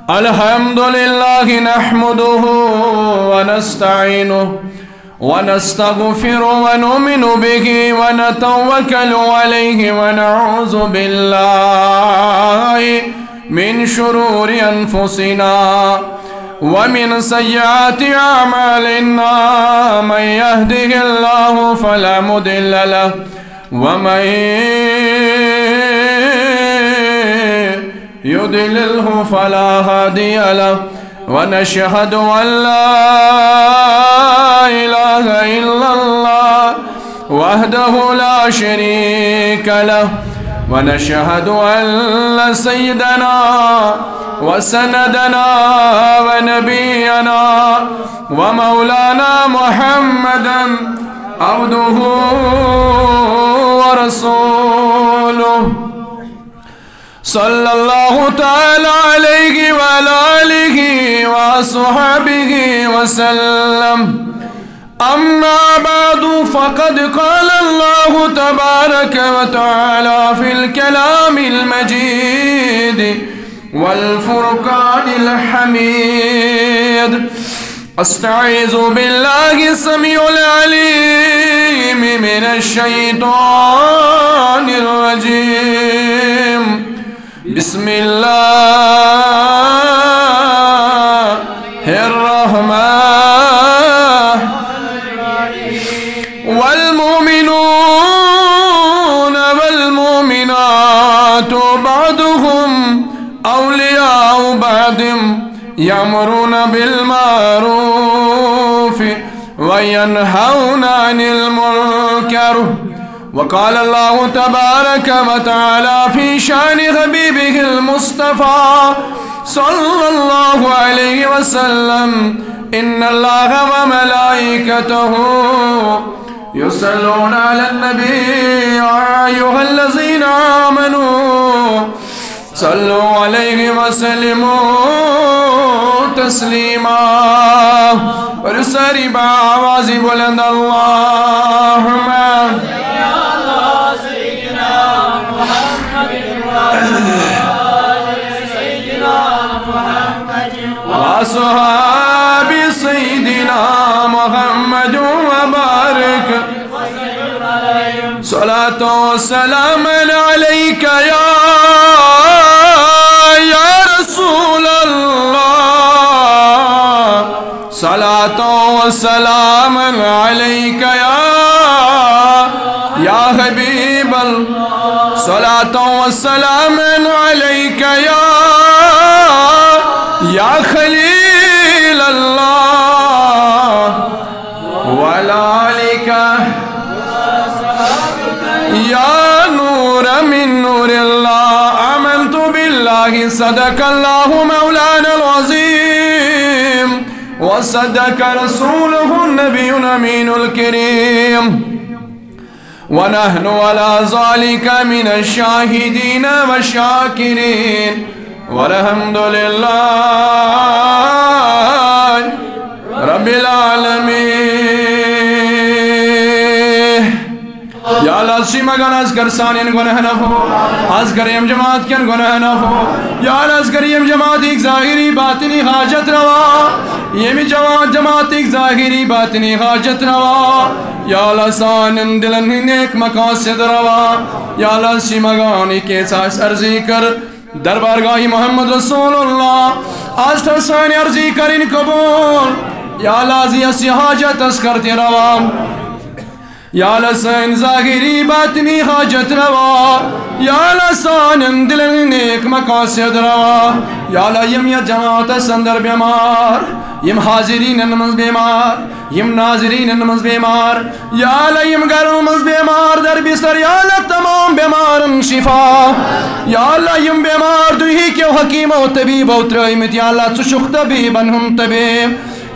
الحمد لله نحمده ونستعينه ونستغفر ونؤمن به ونتوكل عليه ونعوذ بالله من شرور أنفسنا ومن سيئات أعمالنا من يهده الله فلا مضل له ومن يضلله فلا هادي له ونشهد أن لا إله إلا الله وحده لا شريك له ونشهد أن سيدنا وسندنا ونبينا ومولانا محمدا عبده ورسوله صلى الله تعالى عليه وعلى آله وصحبه وسلم. أما بعد فقد قال الله تبارك وتعالى في الكلام المجيد والفرقان الحميد: أستعيذ بالله السميع العليم من الشيطان الرجيم. بسم الله الرحمن والمؤمنون والمؤمنات بعضهم أولياء بعض يأمرون بالمعروف وينهون عن المنكر. وقال الله تبارك وتعالى في شأن حبيبه المصطفى صلى الله عليه وسلم: إن الله وملائكته يصلون على النبي يا أيها الذين آمنوا صلوا عليه وسلموا تسليما. ورسالي بآواز بلند: اللهم وصحاب سيدنا محمد وبارك صلاة وسلام عليك يا رسول الله. صلاة وسلام عليك يا حبيب الله. صلاة وسلام عليك يا خليل الله وعليك يا نور من نور الله. آمنت بالله صدق الله مولانا العظيم وصدق رسوله النبي الأمين الكريم. ونحن على ذلك من الشاهدين والشاكرين والحمد لله رب العالمين. یا اللہ سیمگان از کر سانین گناہ نہ ہو، از کریم جماعت کن گناہ نہ ہو. یا اللہ از کریم جماعت ایک ظاہری باطنی حاجت روا، یہ بھی جماعت ایک ظاہری باطنی حاجت روا. یا اللہ سانن دلن نیک مقاصد روا. یا اللہ سیمگان ایک احساس عرضی کر دربارگاہی محمد رسول اللہ آج ترسان عرضی کرن قبول. یا اللہ زی حاجت اس کرتی روا. یا اللہ سان ظاہری باطنی حاجت روا. یا اللہ سان دلن نیک مقاصد روا. یا اللہ یم یا جماعت سندر بیمار، یم حاضرین نمز بیمار، یم ناظرین نمز بیمار. یا اللہ یم گرم مز بیمار در بستر. یا اللہ تمام بیمارن شفا. یا اللہ یم بیمار دوہی کیو حکیم و طبیب و ترائمت. یا اللہ چشک طبیب انہم طبیب.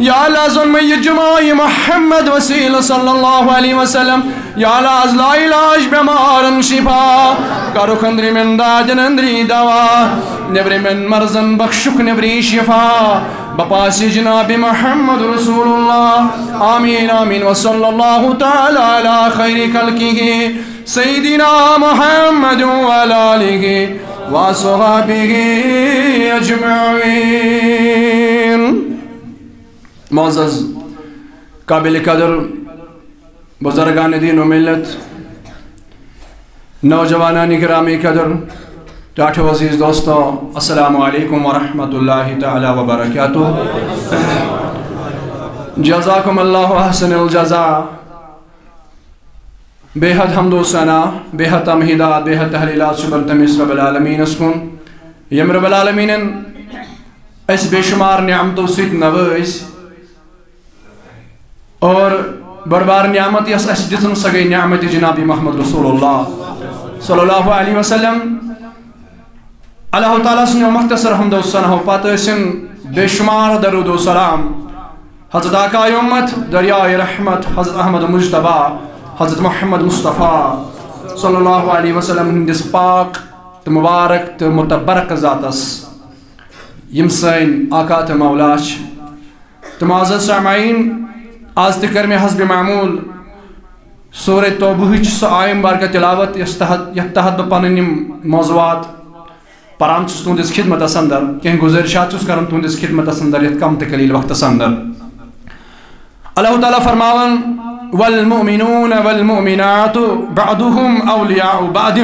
یا اللہ ظلم جمعی محمد وسیل صلی اللہ علیہ وسلم. یا اللہ از لا علاج بیمارن شفا. کارو خندری من داجن اندری دوا، نبری من مرزن بخشک نبری شفا. بپاس جناب محمد رسول اللہ. آمین آمین. وصلی اللہ تعالی علی خیر خلقہ سیدنا محمد وعلی آلہ وصحبہ اجمعین. معزز قابل قدر بزرگان دین و ملت، نوجوانان گرامی قدر، ٹاٹھے عزیز دوستو، السلام علیکم ورحمۃ اللہ تعالی وبرکاتہ. جزاکم اللہ احسن الجزاء. بے حد حمد و ثنا، بے حد تمہیدات، بے حد تحلیلات شبر تمس رب العالمین اسکن یم رب العالمین اس بے شمار نعمتو سیت نواز اور بڑبار نعمت یس اس دتن سہ گئی نعمت جناب محمد رسول اللہ صلی اللہ علیہ وسلم. اللہ تعالیٰ سن مختصر حمد و ثنا پتہ ٲسِن بے شمار درود و سلام حضرت آقا امت دریائے رحمت حضرت احمد مجتبیٰ حضرت محمد مصطفیٰ صلی اللہ علیہ وسلم ہندس پاک تو مبارک تو متبرک ذاتس یم سین آقا تو مولا تو معزز سامعین، آز تکر میں حسب معمول سورہ توبہ سہ آئم بار کا تلاوت یت تحت بہ پنن موضوعات پران تہندس خدمتس اندر کہیں گزارشات کران تہندس خدمتس اندر یت کم تقلیل وقتس اندر. اللہ تعالیٰ فرماون والمؤمنون والمؤمنات بعضهم اولیاء بعض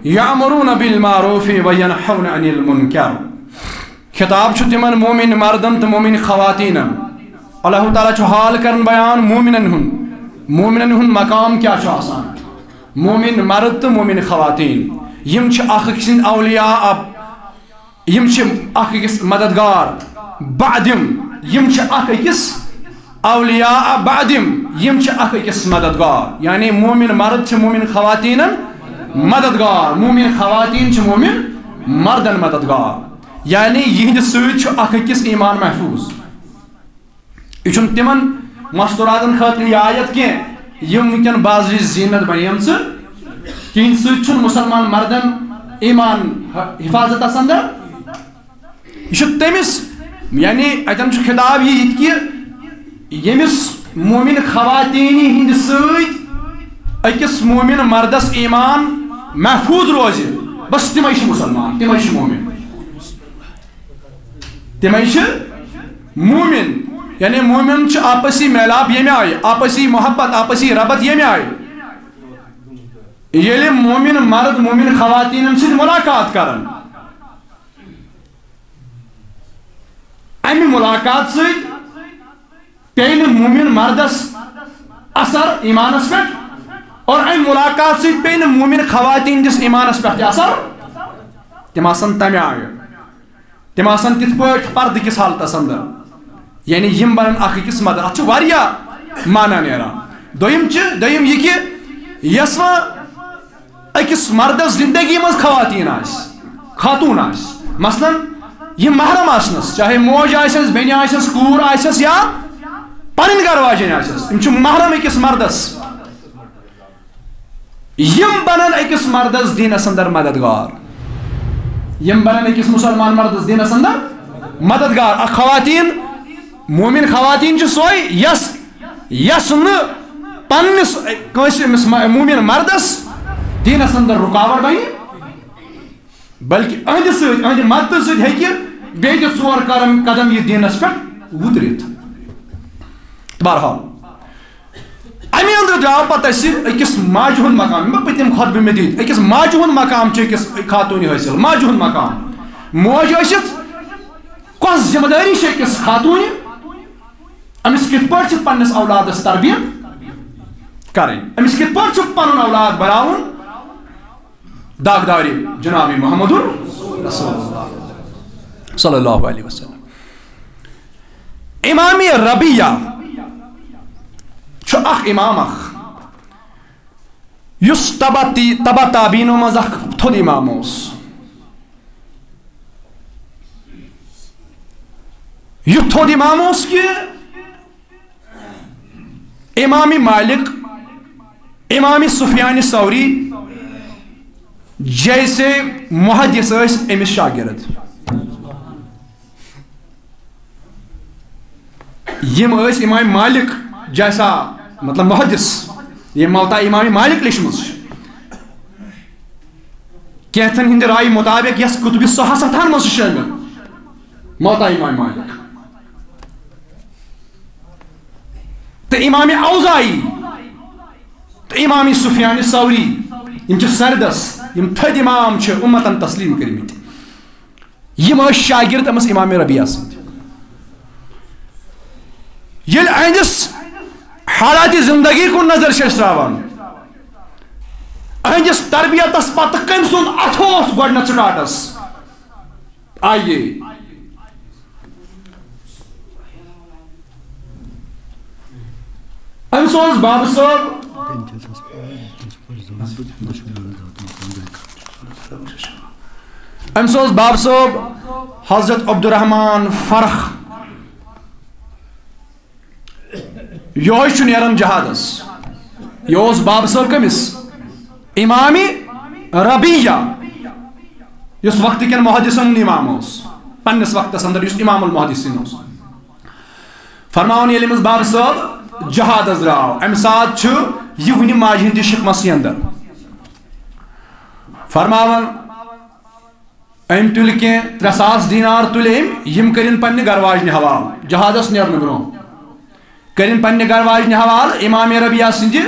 یأمرون بالمعروف وینہون عن المنکر. خطاب تمن مومن مردن تو مومن خواتین. اللہ تعالیٰ حال کرن بیان مومنن ہن مقام کیا آسان. مومن مرد تو مومن خواتین یم اخ سند اولیاء، یم اخ أکس مددگار. بعدم یم اخ أکس اولیاء، بعدم یم اخ أکس مددگار. یعنی مومن مرد مومن خواتین مددگار، مومن خواتین مومن مردن مددگار. یعنی یہند سۭتۍ اخ أکس ایمان محفوظ. یہ تمن مستوراتن خاطر یہ آیت کی یم ونکن بازی زینت بنیمژ کہین سۭتۍ مسلمان مردن ایمان حفاظت اندر. یہ تمس یعنی اتن خطاب یہ کہ یمس مومن خواتین ہند سۭتۍ أکس مومن مردس ایمان محفوظ روزِ بس تمے مسلمان، تمے مومن، تمے مومن. یعنی مومن آپسی میلاپ یمہ آئی، آپسی محبت، آپسی ربط یمہ آئی ییٚلہِ مومن مرد مومن خواتین سۭتۍ ملاقات کرن. امہ ملاقات سۭتۍ پیٚیہِ نہٕ مومن مردس اثر ایمانس پہ، اور امہ ملاقات سۭتۍ پیٚیہِ نہٕ مومن خواتین دس ایمانس پہ اثر. تم آسن تمہ آیہِ، تم آسن تِتھ پٲٹھۍ پردٕ کس حالتس اندر. یعنی یم بنن اخ أکس مدد. اتھ چھُ واریاہ معنی نیران. دوٚیِم یہ کہ یس أکس مردس زندگی مز خواتین خاتون مثلا یہ محرم آسنس، چاہے موج آسس، بین آسس، کور آسس یا پنن گھر واجن آسس، یم محرم أکس مردس. یم بنن أکس مردس دینس اندر مددگار، یم بنن أکس مسلمان مردس دینس اندر مددگار. خواتین مومن خواتین سوے یس پنس مومن مردس دینس اندر رکاوٹ بنی، بلکہ اہد مدد سکے بیٚیہِ تہِ ژور قدم یہ دینس پہ وترت. بہرحال امہ اندر درٛاو پتہٕ اسہِ أکِس ماجہِ ہُنٛد مقام. پٔتِم خطبہٕ مےٚ دِتۍ أکِس ماجہِ ہُنٛد مقام چھُ أکِس خاتوٗنہِ حٲصِل. ماجہِ ہُنٛد مقام، موج ٲسِتھ کۄس ذمہٕ دٲری چھِ أکِس خاتوٗنہِ، أمِس کِتھ پٲٹھۍ چھِ پننِس اولادس تربیت کرٕنۍ، أمِس کِتھ پٲٹھۍ چھُ پنُن اولاد بناوُن داغدارِ جناب محمد رسول اللہ صلی اللہ علیہ وسلم. امام ربیہ چھُ اکھ امام اکھ یُس تبع تابعینو منٛز اکھ تھوٚد امام اوس. یُتھ تھوٚد امام اوس کہ امام مالک، امام سفیان ثوری جیسے محدث امس شاگرد. یم امام مالک جیسا مطلب محدث یہ موتا امام مالک لیچمت کینٛژن ہٕنٛدِ رایہِ مُطابق یس کتب صحیح ستن منٛز چھُ شٲمِل موطا امام مالک تہٕ امام اوزاعی تہٕ امام سفیان ثوری یم چھِ سردس یم تھٔدۍ امام چھِ اُمتن تسلیم کٔرمٕتۍ یم ٲسۍ شاگرد أمس امام ربیعہ سٕنٛدۍ ییٚلہِ أہنٛدِس حالات زندگی کُن نظر چھِ أسۍ تراوان أہنٛدِس تربیتس پتہٕ کٔمۍ سُنٛد اتھٕ اوس گۄڈٕنیتھ سٹاٹس آیے أمِس اوس بابا صٲب أمِس اوس بابا صٲب حضرت عبدالرحمان فرخ یہوے چھُ نیران جہادس یہِ اوس بابا صٲب کٔمِس امام ربیعہ یُس وقتہٕ کٮ۪ن محدثن ہُنٛد امام اوس پننِس وقتس اندر یُس امام المحدثین اوس فرماوان ییٚلہِ أمِس بابا صٲب جہادس درٛاو امہِ ساتہٕ چھُ یہِ وُنہِ ماجہِ ہٕنٛدِس شِکمسٕے اندر فرماوان أمۍ تُلۍ کینٛہہ 3,000 دینار تُلۍ أمۍ یِم کٔرِنۍ پننہِ گرواجنہِ حوالہٕ جہادس نیرنہٕ برونٛہہ کٔرِنۍ پننہِ گرواجنہِ حوالہٕ امام ربیعہ سٕنٛدِ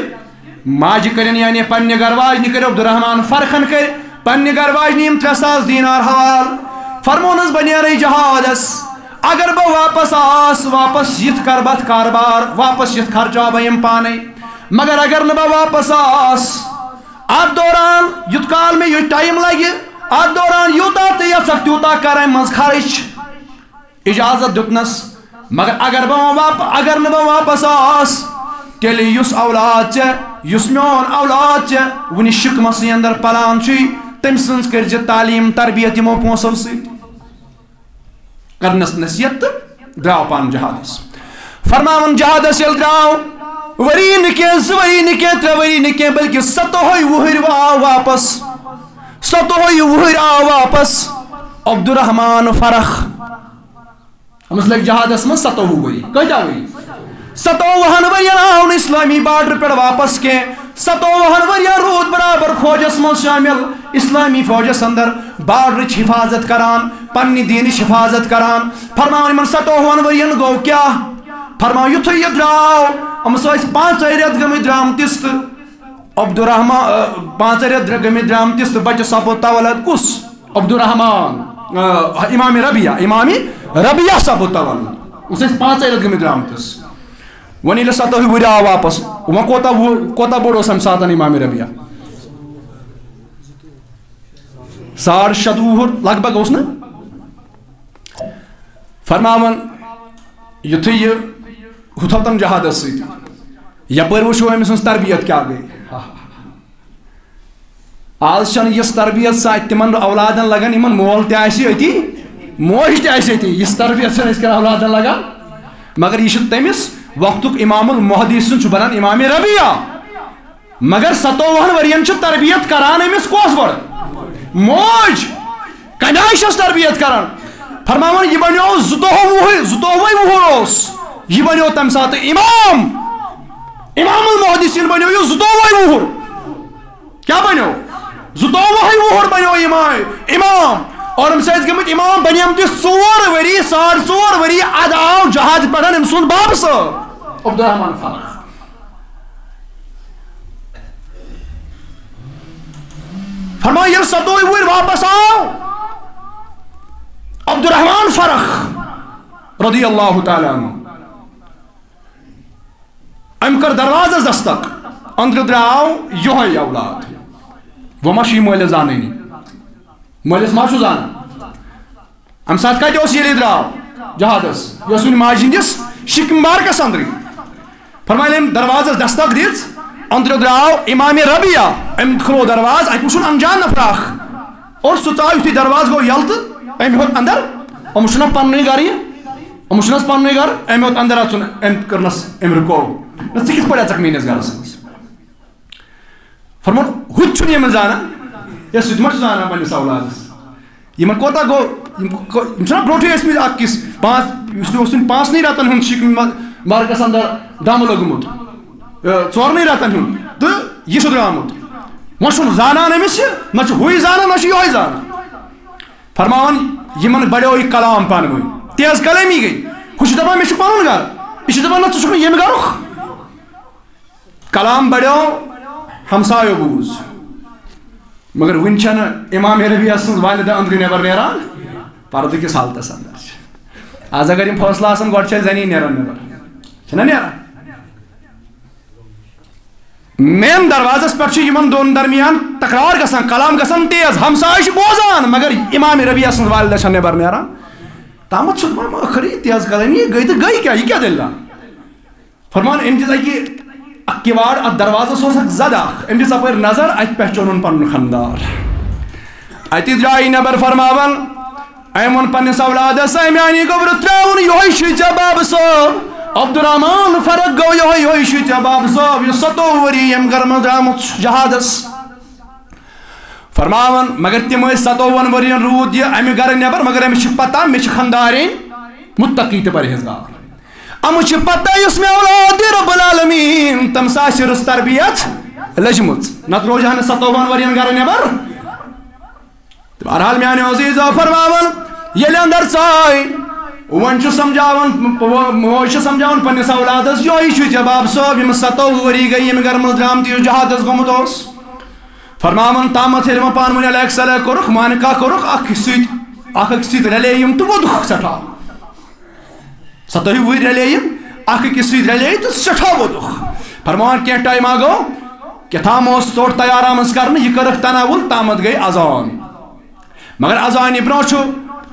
ماجہِ کٔرِنۍ یعنی پننہِ گرواجنہِ کٔرۍ عبدالرحمان فرخن کٔرۍ پننہِ گرواجنہِ یِم 3,000 دینار حوالہٕ فرمونس بہٕ نیرے جہادس اگر بہٕ واپس آس واپس یِتھ کر بہٕ کاربار واپس یِتھ خرچاو بہٕ یِم پانے مگر اگر نہٕ بہٕ واپس آس اتھ دوران یُتھ کال مےٚ یہِ ٹایم لگہِ اتھ دوران یوٗتاہ ژٕ یژھکھ تیوٗتاہ کر امہِ منٛز خرچ اجازت دیُتنس مگر اگر نہٕ بہٕ واپس آس تیٚلہِ یُس اولاد ژےٚ یُس میون اولاد ژےٚ وُنہِ شِکمسٕے اندر پلان چھُے تٔمۍ سٕنٛز کٔرزِ تعلیٖم تربیت یِمو پونٛسو سۭتۍ کرنس نصیحت تہٕ درٛاو پانہٕ جہادس فرماوان جہادس ییٚلہِ درٛاو ؤری نہٕ کینٛہہ 2 ؤری نہٕ کینٛہہ 3 ؤری نہٕ کینٛہہ بلکہِ 17 وُہٕرۍ آو واپس 17 وُہٕرۍ آو واپس عبدالرحمان فرخ أمِس لٔگۍ جہادس منٛز 17 ؤری کۭتیاہ ؤری 17 ؤرین آو نہٕ اسلامی بارڈر پٮ۪ٹھ واپس کینٛہہ 17 ؤرین روٗد برابر فوجس منٛز شٲمِل اسلامی فوجس اندر بارڈرٕچ حفاظت کران پننہِ دیٖنٕچ حفاظت کران فرماوان یِمن 17 ؤرین گوٚو کیاہ فرماوان یُتھُے یہِ درٛاو أمِس ٲسۍ 5 رٮ۪تھ گٔمٕتۍ درٛامتِس تہٕ عبدالرحمان 5 رٮ۪تھ گٔمٕتۍ درٛامتِس تہٕ بچہِ سپُد تولد کُس عبدالرحمان امام ربیعہ سپُد تولد أمِس ٲسۍ 5 رٮ۪تھ گٔمٕتۍ درٛامتِس وۄنۍ ییٚلہِ 17 ؤری آو واپس وۄنۍ کوتاہ بوٚڑ اوس امہِ ساتہٕ امام ربیعہ 6.5 وُہُر لگ بگ اوس نہٕ فرماوان یُتھُے یہِ ہُتھو تن جہادس سۭتۍ یپٲرۍ وٕچھو أمۍ سٕنٛز تربیت کیاہ گٔے آز چھنہٕ یِژھ تربیت سا تِمن اولادن لگان یِمن مول تہِ آسہِ أتی موج تہِ آسہِ أتی یِژھ تربیت چھنہٕ أسۍ کران اولادن لگان مگر یہِ چھُ تٔمِس وقتُک امام المحدث چھُ بنان امام ربیعہ مگر 17 ؤرین چھُ تربیت کران أمِس کۄس گۄڈٕ موج کمہِ آیہِ چھس تربیت کران فرماوان یہِ بنیو 22 وُہُر اوس یہِ بنیو تمہِ ساتہٕ امام المحدثین بنیو یہِ 22 وُہُر کیاہ بنیو 22 وُہُر بنیو امام اور أمِس ٲسۍ گٔمٕتۍ امام بنیمتِس 4 ؤری 4.5 ؤری ادٕ آو جہاد پٮ۪ٹھ أمۍ سُنٛد بابہٕ صٲب عبدالرحمان فرخ فرماوان ییٚلہِ 17 وُہٕرۍ واپس آو عبدالرحمان فرخ رضی اللہ تعالیٰ عنہ أمۍ کٔر دروازس دستک أنٛدرٕ درٛاو یِہوے اولاد وۄنۍ ما چھُ یہِ مٲلِس زانٲنی مٲلِس ما چھُ زانان اَمہِ ساتہٕ کتہِ اوس ییٚلہِ درٛاو جہادس یہِ اوس وُنہِ ماجہِ ہٕنٛدِس شِکم مارکس اندرٕے فرماوان أمۍ دروازس دستک دِژ أنٛدرٕ درٛاو امام ربیعہ أمۍ کھُلو دروازٕ اَتہِ وٕچھُن انجان نفر اکھ اور سُہ ژاو یُتھُے دروازٕ گوٚو یلہٕ تہٕ أمۍ ہیوٚت اندر أمِس چھُنہ پننُے گرٕ یِمو چھُنہٕ پننُے گرٕ أمۍ ہیوٚت اندر اژُن أمۍ کٔرنس أمۍ رُکو ژٕ کِتھ پٲٹھۍ اژکھ میٲنِس گرس منٛز فرمون ہُہ تہِ چھُنہٕ یِمن زانان ہے سُہ تہِ ما چھُ زانان پننِس اولادس یِمن کوتاہ گوٚو یِم چھِنہ برونٛٹھٕے ٲسمٕتۍ اکھ أکِس یُس اوس وُنہِ 5 رٮ۪تن ہُنٛد شِکم مارکس اندر دم لوٚگمُت 4 رٮ۪تن ہُنٛد تہٕ یہِ چھُ درٛامُت وشن زانان امس نہ ہوئی زانان نہ یہ زانان فرماون یمن بڑیو یہ کلام پان ون تیز کلامی گئی خوش دپان مے پن گھر یہ دپان نا ژٕ یم گھرک کلام بڑیو ہمسایو بوز مگر ون چھ امام ربیع سن والدہ اندر نیبر نیران پردہ کس حالتس اندر آز اگر یم فیصلہ آسان گۄڈٕ چھِ زنی نیران نیبر چھنا نیران مین دروازس پہ یمن دون درمیان تکرار گژھان کلام گژھان تیز ہمسائے بوزان مگر امام ربیع سن والدہ چھ نیبر نیران تامت چھ دپان ٲخری تیز کلامی گئی تو گئی کیا یہ کیا دلیل فرمان ام دِژ اکہ کِوار ات دروازس اوس اکھ زد اکھ ام دِژ اپٲرۍ نظر اتہِ پہچانُن پنُن خانٛدار اتہِ درٛاے نٮ۪بر فرماوان أمۍ ووٚن پننِس اولادس میانہِ گوٚبرٕ ترٛاوُن یِہوے چھُے ژےٚ بابہٕ صٲب عبدالرحمان فرق گوٚو یِہوے چھُے ژےٚ بابہٕ صٲب یُس 27 ؤری ییٚمہِ گرٕ منٛز درٛامُت چھُ جہادس فرماوان مگر تِم ٲسۍ 27 ؤرین روٗد یہِ امہِ گرٕ نٮ۪بر مگر أمِس چھِ پتہ مےٚ چھِ خانٛدارٮ۪نۍ مُتقی تہٕ پرہیزگار أمِس چھِ پتہ یُس مےٚ اولاد دی رۄب العالمیٖن تٔمِس آسہِ رٕژ تربیت لٔجمٕژ نتہٕ روزِ ہا نہٕ 27 ؤرین گرٕ نٮ۪بر بہرحال میانیو عزیزو فرماوان ییٚلہِ اندر ژاے وۄنۍ چھُ سمجھاوان موج چھِ سمجھاوان پننِس اولادس یِہوے چھُے ژےٚ باب صٲب ییٚمِس 27 ؤری گٔے ییٚمہِ گرٕ منٛز درٛامُت یُس جہادس گوٚمُت اوس فرماوان تامتھ ییٚلہِ وۄنۍ پانہٕ ؤنۍ الیک سلیک کوٚرُکھ مانکاہ کوٚرُکھ اکھ أکِس سۭتۍ رلے یِم تہٕ وۄدُکھ سٮ۪ٹھاہ 27 وُہٕرۍ رلے یِم اکھ أکِس سۭتۍ رلے تہٕ سٮ۪ٹھاہ وۄدُکھ فرماوان کینٛہہ ٹایما گوٚو کیٛاہتام اوس ژوٚٹ تیار آمٕژ کرنہٕ یہِ کٔرٕکھ تناوُل تامتھ گٔے اذان مگر اذانہِ برونٛہہ چھُ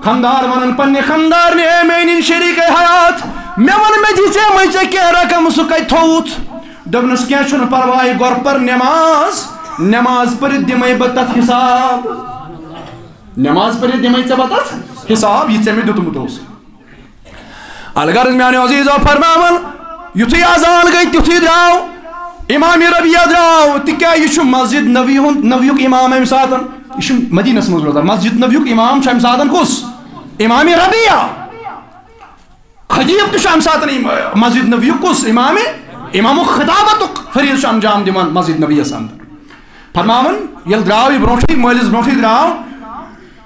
خانٛدار ونان پننہِ خانٛدارنہِ اے میٲنۍ شریٖکے حیات مےٚ ووٚن مےٚ دِژے مےٚ ژےٚ کینٛہہ رقم سُہ کتہِ تھووُتھ دوٚپنس کینٛہہ چھُنہٕ پرواے گۄڈٕ پر نٮ۪ماز پٔرِتھ دِمے بہٕ تتھ حساب نٮ۪ماز پٔرِتھ دِمے ژےٚ بہٕ تتھ حساب یہِ ژےٚ مےٚ دیُتمُت اوس الغرض میانیو عزیزو فرماوان یُتھُے اذان گٔے تیُتھُے درٛاو امام ربیع درٛاو تِکیٛازِ یہِ چھُ مسجد نبی ہُنٛد نبیُک امام امہِ ساتہٕ یہ چھُ مدینس منٛز روزان مسجد نبیُک امام چھُ امہِ ساتہٕ کُس امام ربیع خطیب تہِ چھُ امہِ ساتہٕ مسجد نبیُک کُس امامُک خطابتُک فریض چھُ انجام دِوان مسجد نبیَس اندر فرماوان ییٚلہِ درٛاو یہِ برونٛٹھٕے مٲلِس برونٛٹھٕے درٛاو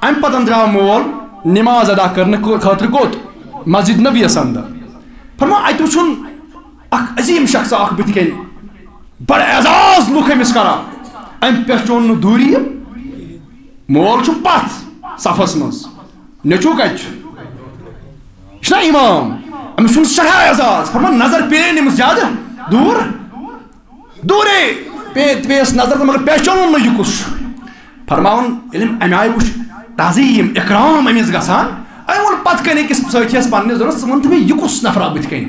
امہِ پتہٕ درٛاو مول نٮ۪ماز ادا کرنہٕ خٲطرٕ کوٚت مسجد نبیَس اندر فرماوان اتہِ وٕچھُن اکھ عظیٖم شخص اکھ بٕتھِ کَنۍ بڑٕ اعزاز لُکھ أمِس کران امہِ پہچون نہٕ دوٗری مول چھُ پتھ صفس منٛز نیٚچوٗ کتہِ چھُ یہِ چھُنہ امام أمِس چھُنہٕ سٮ۪ٹھاہ اعزاز فرمان نظر پیٚیہِ أمِس زیادٕ دوٗرے پیٚیَس نظر تہٕ مگر پہچانُن نہٕ یہِ کُس چھُ فرماوان ییٚلہِ أمۍ امہِ آیہِ وٕچھ تعظیٖم اِکرام أمِس گژھان أمۍ ووٚن پتہٕ کَنہِ أکِس سٲتھِیَس پننِس ضوٚرتھ ژٕ وَن تہٕ مےٚ یہِ کُس نفرا بٕتھِ کَنۍ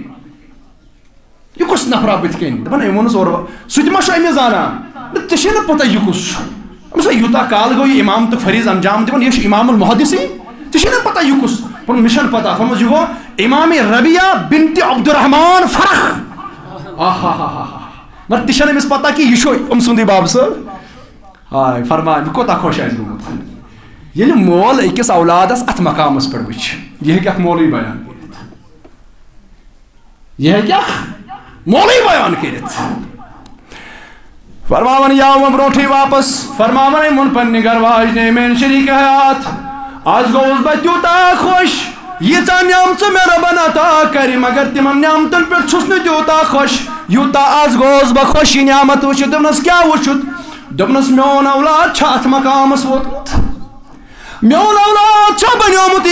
یہِ کُس نفرا بٕتھِ کَنۍ دَپان أمۍ ووٚنُس اورٕ سُہ تہِ ما چھُ أمِس زانان ژےٚ چھے نہٕ پتہ یہِ کُس چھُ أمِس یوٗتاہ کال گوٚو یہِ امام تہٕ فریٖض انجام دِوان یہِ چھُ امام المحدثیٖن ژےٚ چھے نہٕ پتہ یہِ کُس پنُن مِشن پتہ فرموس یہِ گوٚو امام ربیع بنتِ عبدالرحمان فرق مگر تہِ چھنہٕ أمِس پتہ کہِ یہِ چھُ أمۍ سُنٛدُے باب صٲب ہاے فرماے مےٚ کوٗتاہ خۄش آسہِ گوٚمُت ییٚلہِ مول أکِس اولادس اتھ مقامس پٮ۪ٹھ وٕچھِ یہِ ہیٚکہِ اکھ مولوی بیان کٔرِتھ یہِ ہیٚکہِ اکھ مولوی بیان کٔرِتھ فرماوان یاو وۄنۍ برونٛٹھٕے واپس فرماوان أمۍ ووٚن پننہِ گرٕ واجنہِ میٲنۍ شریٖکے حیات آز گوٚوُس بہٕ تیوٗتاہ خۄش ییٖژاہ نعمژٕ مےٚ رۄبن عطا کرِ مگر تِمن نعمتن پٮ۪ٹھ چھُس نہٕ تیوٗتاہ خۄش یوٗتاہ آز گوٚوُس بہٕ خۄش یہِ نعمت وٕچھِتھ دوٚپنس کیٛاہ وٕچھُتھ دوٚپنس میون اولاد چھُ اتھ مقامس ووتمُت میون اولاد چھا بنیومُت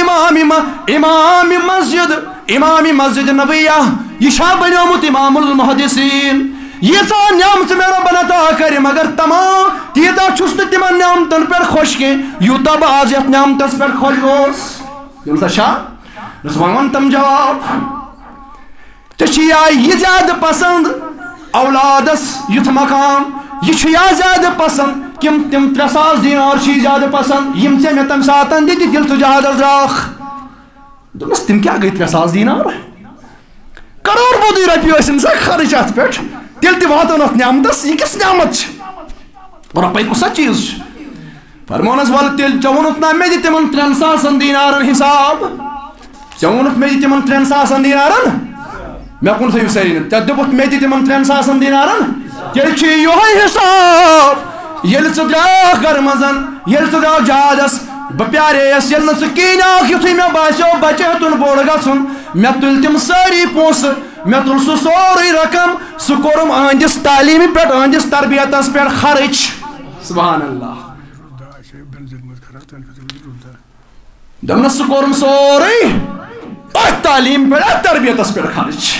امام مسجد نبیہ یہِ چھا بنیومُت امام المحدثیٖن ییٖژاہ نعمژٕ مےٚ رۄبن عطا کرِ مگر تمام تیٖژاہ چھُس نہٕ تِمن نعمتن پٮ۪ٹھ خۄش کینٛہہ یوٗتاہ بہٕ آز یتھ نعمتس پٮ۪ٹھ خۄش گوٚوُس دوٚپُس اچھا وۄنۍ وَن تِم جواب ژےٚ چھِ یا یہِ زیادٕ پسنٛد اولادس یُتھ مقام یہِ چھُ یا زیادٕ پسنٛد تِم 3,000 دینار چھِ زیادٕ پسنٛد یِم ژےٚ مےٚ تمہِ ساتہٕ دِتِکھ ییٚلہِ ژٕ جہادس درٛاکھ دوٚپنس تِم کیٛاہ گٔے 3,000 دینار کرور بودٕے رۄپیہِ ٲسِن سا خرٕچ اتھ پٮ۪ٹھ تیٚلہِ تہِ واتن اتھ نعمتس یہِ کِس نعمت چھِ رۄپے کُسا چیٖز چھُ فرمونس ولہٕ تیٚلہِ ژےٚ ووٚنُتھ نا مےٚ دِ تِمن 3,000 دینارن حساب ژےٚ ووٚنُتھ مےٚ دِ تِمن 3,000 دینارن مےٚ کُن تھٲیِو سٲری نہٕ ژےٚ دوٚپُتھ مےٚ دِ تِمن 3,000 دینارن تیٚلہِ چھُ یِہوے حساب یل ژٕ درٛاکھ گرٕ منٛز ییٚلہِ ژٕ درٛاکھ جہادس بہٕ پیارییَس ییٚلہِ نہٕ ژٕ کِہیٖنۍ یُتھُے مےٚ باسیو بچہِ ہیوٚتُن بوٚڑ گژھُن مےٚ تُلۍ تِم سٲری پونٛسہٕ مےٚ تُل سُہ سورُے رقم سُہ کوٚرُم أہنٛدِس تعلیٖمہِ پٮ۪ٹھ أہنٛدِس تربیتس پٮ۪ٹھ خرٕچ سبحان اللہ دوٚپنَس سُہ کوٚرُم سورُے أتھۍ تعلیٖم پٮ۪ٹھ أتھۍ تربیتس پٮ۪ٹھ خرٕچ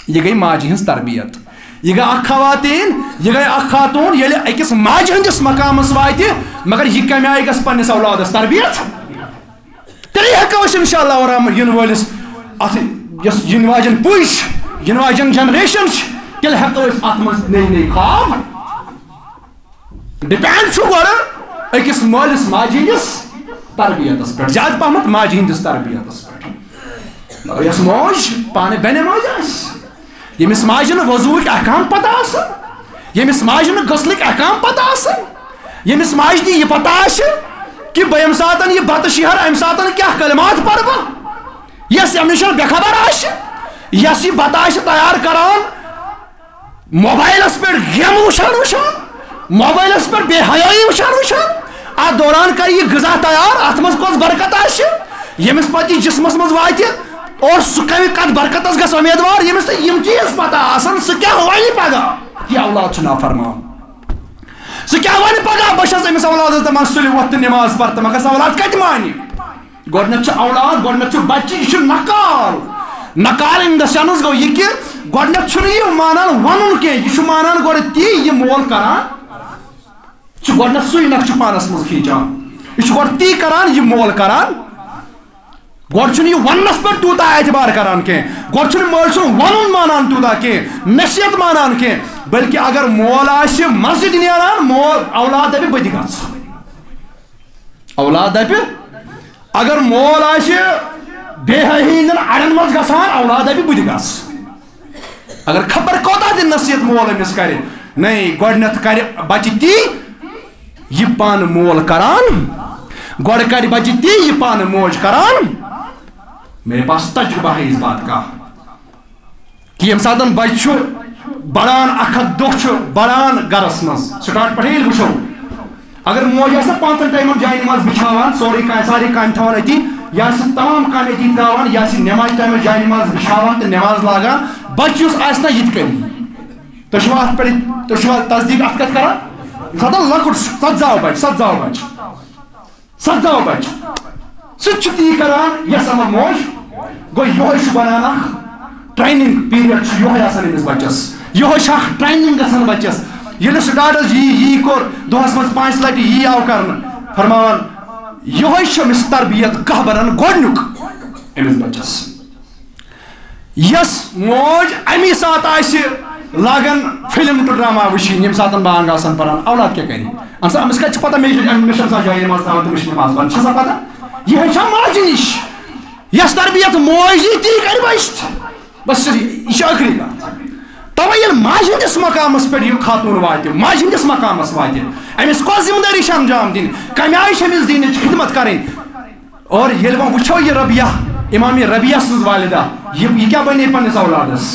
یہِ گٔے ماجہِ ہٕنٛز تربیت یہ گئی اکھ خواتین یہ گئی اکھ خاتون ییٚلہِ أکِس ماجہِ ہٕنٛدِس مقامس واتہِ مگر یہِ کمہِ آیہِ گژھِ پننِس اولادس تربیت تیٚلے ہٮ۪کو أسۍ انشاءاللہ ورحمہ یِنہٕ وٲلِس اتھ یۄس یِنہٕ واجٮ۪ن پُے چھِ یِنہٕ واجٮ۪ن جنریشن چھِ تیٚلہِ ہٮ۪کو أسۍ اتھ منٛز نٔے نٔے خواب ڈِپینڈ چھُ گۄڈٕ أکِس مٲلِس ماجہِ ہٕنٛدِس تربیتس پٮ۪ٹھ زیادٕ پہمتھ ماجہِ ہٕنٛدِس تربیتس پٮ۪ٹھ یۄس موج پانہٕ بنہِ موج آسہِ ییٚمِس ماجہِ نہٕ وضوٗہٕکۍ احکام پتہ آسن ییٚمِس ماجہِ نہٕ غسلٕکۍ احکام پتہ آسن ییٚمِس ماجہِ نہٕ یہِ پتہ آسہِ کہ بہٕ ییٚمہِ ساتہٕ یہِ بتہٕ شہر امہِ ساتہٕ کیٛاہ کلمات پرٕ بہٕ یۄس امہِ نِش بے خبر آسہِ یۄس یہِ بتہٕ آسہِ تیار کران موبایلس پٮ۪ٹھ گیمہٕ وٕچھان موبایلس پٮ۪ٹھ بے حیٲیی وٕچھان اتھ دوران کرِ یہِ غذا تیار اتھ منٛز کۄس برکت آسہِ ییٚمِس پتہٕ یہِ جسمس منٛز واتہِ اور سُہ کمہِ کتھ برکتس گژھِ اُمیدوار ییٚمِس نہٕ یِم چیٖز پتہ آسن سُہ کیٛاہ وَنہِ پگاہ یہِ اولاد چھُ نافرمان سُہ کیٛاہ وَنہِ پگاہ بہٕ چھَس أمِس اولادس دپان سُلہِ وۄتھ تہٕ نٮ۪ماز پر تہٕ مگر سُہ اولاد کتہِ مانہِ گۄڈٕنیتھ چھُ اولاد گۄڈٕنیتھ چھُ بچہِ یہِ چھُ نقال اِن دَ سٮ۪نٕس گوٚو یہِ کہِ گۄڈٕنیتھ چھُنہٕ یہِ مانان وَنُن کینٛہہ یہِ چھُ مانان گۄڈٕ تی یہِ مول کران چھُ گۄڈٕنیتھ سُے نقشہٕ پانس منٛز کھینچان یہِ چھُ گۄڈٕ تی کران یہِ مول کران گۄڈٕ چھُنہٕ یہِ وننس پٮ۪ٹھ تیوٗتاہ اعتبار کران کینٛہہ گۄڈٕ چھُنہٕ مٲلۍ سُنٛد وَنُن مانان تیوٗتاہ کینٛہہ نصیحت مانان کینٛہہ بٔلکہِ اگر مول آسہِ مسجد نیران مول اولاد دپہِ بہٕ تہِ گژھٕ اولاد دپہِ اگر مول آسہِ بے حیٲیی ہِنٛدٮ۪ن اڑٮ۪ن منٛز گژھان اولاد دپہِ بہٕ تہِ گژھٕ اگر خبر کوتاہ تہِ نصیحت مول أمِس کرِ نَے گۄڈٕنیتھ کرِ بچہِ تی یہِ پانہٕ مول کران گۄڈٕ کرِ بچہِ تی یہِ پانہٕ موج کران میرے پاس تجربہ ہے اس بات کا کہ ییٚمہِ ساتہٕ بچہِ چھُ بڑان اکھ اکھ دۄہ چھُ بڑان گرس منٛز سٹارٹ پٮ۪ٹھٕے ییٚلہِ وٕچھو اگر موج آسہِ نہ 5 ٹایمن جایہِ نماز بِچھاوان سورُے سارے کامہِ تھاوان أتی یہِ آسہِ تمام کامہِ أتی تراوان یہِ آسہِ نٮ۪مازِ ٹایمہٕ جایہِ نماز بِچھاوان تہٕ نٮ۪ماز لاگان بچہِ یُس آسہِ نہ یِتھ کٔنۍ تُہۍ چھِوا اتھ پٮ۪ٹھ تُہۍ چھِوا تصدیٖق اتھ کتھ کران ییٚمہِ ساتہٕ لۄکُٹ سَتزاو بچہِ سُہ تہِ چھُ تی کران یۄس اَمر موج گوٚو یِہوے چھُ بنان اکھ ٹریننگ پیٖریڈ چھُ یِہوے آسان أمِس بچس یِہوے چھِ اکھ ٹریننگ گژھان بچس ییٚلہِ سٹارٹس یی کوٚر دۄہس منٛز 5 لٹہِ یی آو کرنہٕ فرماوان یِہوے چھُ أمِس تربیت گاہ بران گۄڈنیُک أمِس بچس یۄس موج امی ساتہٕ آسہِ لاگان فِلم تہٕ ڈراما وٕچھِنۍ ییٚمہِ ساتہٕ بانگ آسان پران اولاد کیٛاہ کرِ أمِس کتہِ چھِ پتہ مےٚ چھِ آسان جایہِ نماز تھاوان تہٕ مےٚ چھِ نماز پران چھےٚ سا پتہ یہِ ہیٚچھان ماجہِ نِش یۄس تربیت موج یی تی کرِ بچہِ تہِ بس یہِ چھِ ٲخری کتھ توے ییٚلہِ ماجہِ ہٕنٛدِس مقامس پٮ۪ٹھ یہِ خاتوٗن واتہِ ماجہِ ہٕنٛدِس مقامس واتہِ أمِس کۄس ذمہٕ دٲری چھِ انجام دِنۍ کمہِ آیہِ چھِ أمِس دیٖنٕچ خدمت کرٕنۍ اور ییٚلہِ وۄنۍ وٕچھو یہِ ربیہ امام ربیہ سٕنٛز والدہ یہِ کیٛاہ بنے پننِس اولادس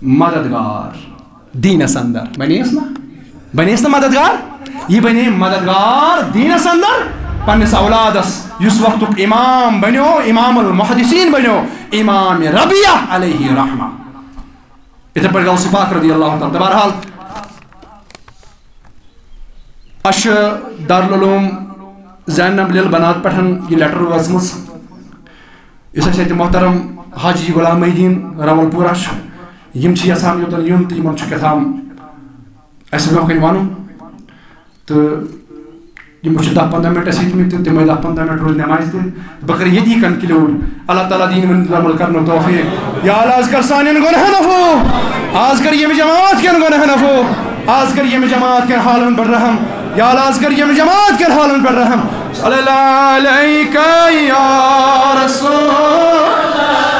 مددگار دیٖنس اندر بنییس نہ مددگار یہِ بنے مددگار دیٖنس اندر پننِس اولادس یُس وقتُک امام بنیو امام المحدثین بنیو امام ربیہ علیہ رحمہ یِتھے پٲٹھۍ غوث پاک رضی اللہ تعالیٰ بہرحال اَسہِ چھِ دارالعلوم زین ابلیل بنات پٮ۪ٹھ یہِ لیٹر وٲژمٕژ یُس اَسہِ ییٚتہِ محترم حاجی غلام محی الدیٖن راول پورہ چھُ یِم چھِ یژھان یوٚتن یُن تہٕ یِمن چھُ کیٛاہتام اَسہِ برونٛہہ کَنہِ وَنُن تہٕ یِمو چھِ 10-15 مِنٹ اَسہِ ہیٚتمٕتۍ تہٕ تِمے 10-15 مِنٹ روزِ نٮ۪مازِ تہِ بہٕ کَرٕ ییٚتی کَنکِلیوٗڈ اللہ تعالیٰ دِیِن وۄنۍ عمل کرنُک توفیٖق یا اللہ آز کر سانٮ۪ن گۄنہن عفو آز کر ییٚمہِ جماعت کٮ۪ن گۄنہن عفو آز کر ییٚمہِ جماعت کٮ۪ن حالن پٮ۪ٹھ رحم یا اللہ آز کر ییٚمہِ جماعت کٮ۪ن حالن پٮ۪ٹھ رحم صلی اللہ علیکہ یا رسول